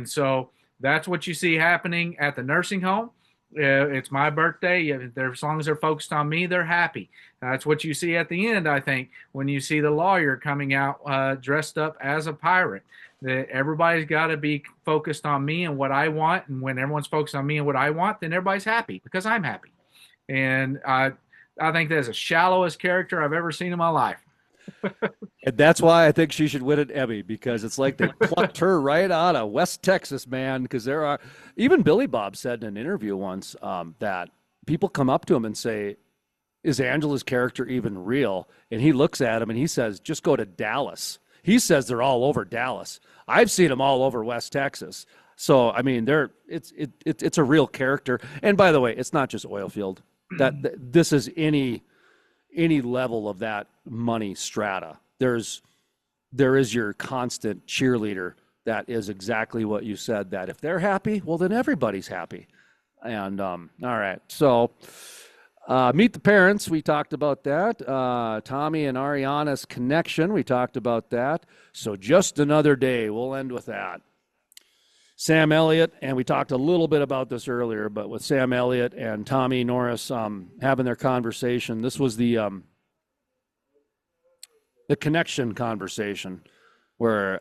so that's what you see happening at the nursing home. It's my birthday. As long as they're focused on me, they're happy. That's what you see at the end, I think, when you see the lawyer coming out dressed up as a pirate. That everybody's got to be focused on me and what I want. And when everyone's focused on me and what I want, then everybody's happy because I'm happy. And I think that's the shallowest character I've ever seen in my life. And that's why I think she should win an Emmy because it's like they plucked her right out of West Texas, man. Because even Billy Bob said in an interview once that people come up to him and say, is Angela's character even real? And he looks at him and he says, just go to Dallas. He says they're all over Dallas. I've seen them all over West Texas. So, I mean, it's a real character. And by the way, it's not just oilfield. This is any level of that money strata. There is your constant cheerleader that is exactly what you said, that if they're happy, well, then everybody's happy. And all right, so meet the parents, we talked about that. Tommy and Ariana's connection, we talked about that. So just another day, we'll end with that. Sam Elliott, and we talked a little bit about this earlier, but with Sam Elliott and Tommy Norris having their conversation, this was the connection conversation where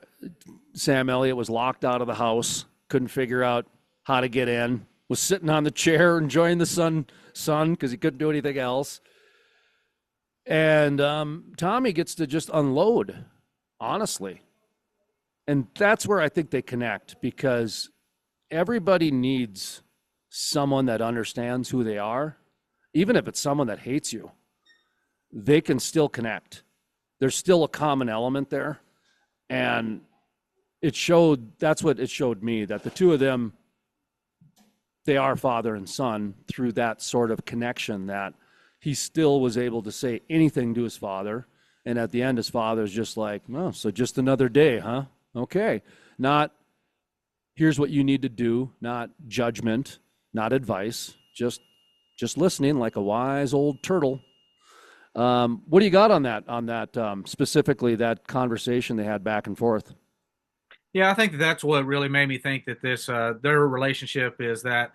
Sam Elliott was locked out of the house, couldn't figure out how to get in, was sitting on the chair enjoying the sun because he couldn't do anything else. And Tommy gets to just unload, honestly. And that's where I think they connect, because everybody needs someone that understands who they are. Even if it's someone that hates you, they can still connect. There's still a common element there. And that's what it showed me, that the two of them, they are father and son through that sort of connection, that he still was able to say anything to his father. And at the end, his father's just like, oh, so just another day, huh? Okay. Not, here's what you need to do, not judgment, not advice, just listening like a wise old turtle. What do you got on that specifically, that conversation they had back and forth? Yeah, I think that's what really made me think that their relationship is that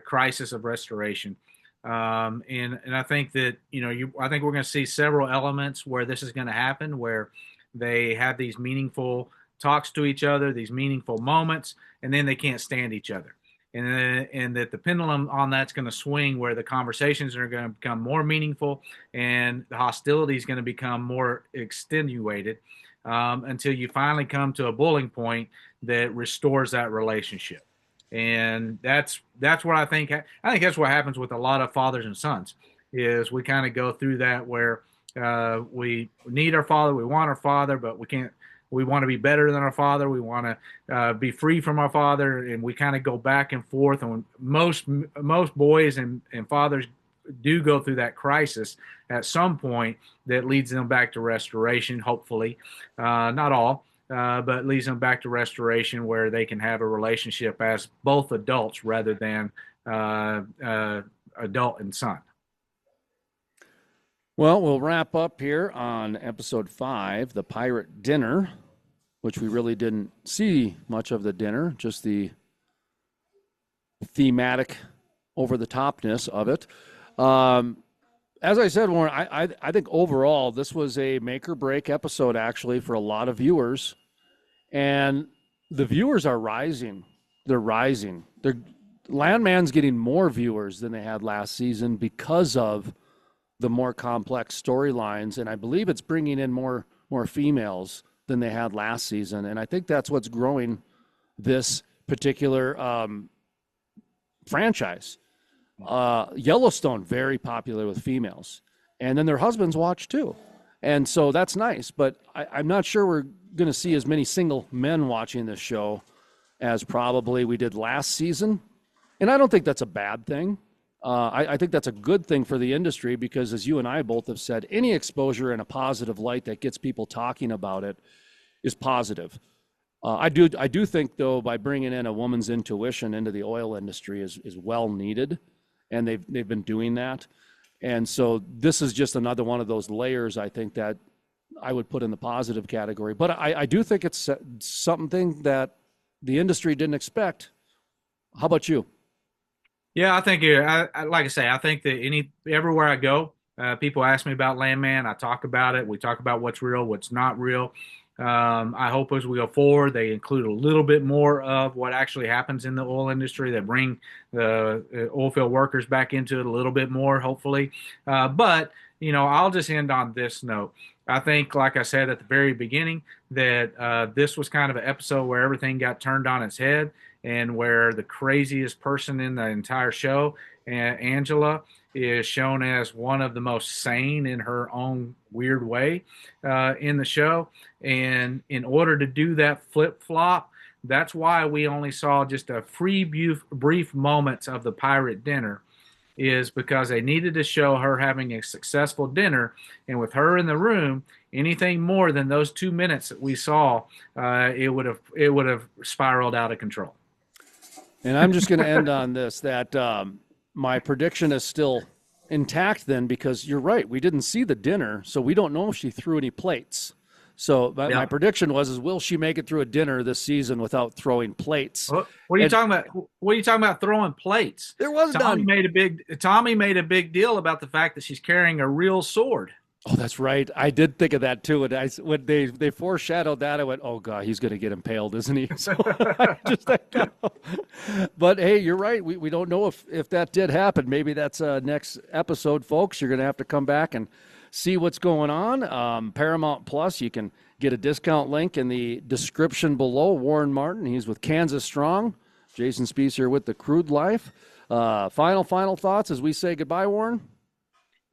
crisis of restoration. And I think that, I think we're going to see several elements where this is going to happen, where they have these meaningful talks to each other, these meaningful moments, and then they can't stand each other. and that the pendulum on that's going to swing where the conversations are going to become more meaningful and the hostility is going to become more extenuated, until you finally come to a boiling point that restores that relationship. And that's what I think. I think that's what happens with a lot of fathers and sons. Is we kind of go through that where we need our father, we want our father, but we can't. We want to be better than our father. We want to be free from our father, and we kind of go back and forth. And most boys and fathers do go through that crisis at some point that leads them back to restoration. Hopefully, not all, but leads them back to restoration where they can have a relationship as both adults rather than adult and son. Well, we'll wrap up here on episode 5, The Pirate Dinner, which we really didn't see much of the dinner, just the thematic over-the-topness of it. As I said, Warren, I think overall this was a make-or-break episode, actually, for a lot of viewers. And the viewers are rising. They're rising. Landman's getting more viewers than they had last season because of the more complex storylines, and I believe it's bringing in more females than they had last season, and I think that's what's growing this particular franchise. Yellowstone, very popular with females, and then their husbands watch too, and so that's nice, but I'm not sure we're going to see as many single men watching this show as probably we did last season, and I don't think that's a bad thing. I think that's a good thing for the industry because, as you and I both have said, any exposure in a positive light that gets people talking about it is positive. I do think, though, by bringing in a woman's intuition into the oil industry is well needed, and they've been doing that. And so this is just another one of those layers, I think, that I would put in the positive category. But I do think it's something that the industry didn't expect. How about you? Yeah, I think like I say, I think that everywhere I go, people ask me about Landman. I talk about it. We talk about what's real, what's not real. I hope as we go forward, they include a little bit more of what actually happens in the oil industry. That bring the oil field workers back into it a little bit more, hopefully. But I'll just end on this note. I think, like I said at the very beginning, that this was kind of an episode where everything got turned on its head, and where the craziest person in the entire show, Angela, is shown as one of the most sane in her own weird way in the show. And in order to do that flip-flop, that's why we only saw just a brief moments of the pirate dinner, is because they needed to show her having a successful dinner. And with her in the room, anything more than those 2 minutes that we saw, it would have spiraled out of control. And I'm just going to end on this, that my prediction is still intact then, because you're right. We didn't see the dinner, so we don't know if she threw any plates. So my prediction is, will she make it through a dinner this season without throwing plates? What are you talking about? What are you talking about throwing plates? There was Tommy made a big deal about the fact that she's carrying a real sword. Oh, that's right. I did think of that too. And when they foreshadowed that, I went, "Oh God, he's going to get impaled, isn't he?" So but hey, you're right. We don't know if that did happen. Maybe that's next episode, folks. You're going to have to come back and see what's going on. Paramount Plus, you can get a discount link in the description below. Warren Martin, he's with Kansas Strong. Jason Spees here with The Crude Life. Final thoughts as we say goodbye, Warren?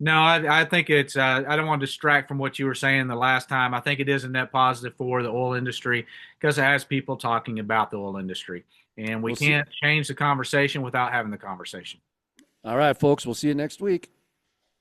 No, I think it's, I don't want to distract from what you were saying the last time. I think it is a net positive for the oil industry because it has people talking about the oil industry. And we can't change the conversation without having the conversation. All right, folks, we'll see you next week.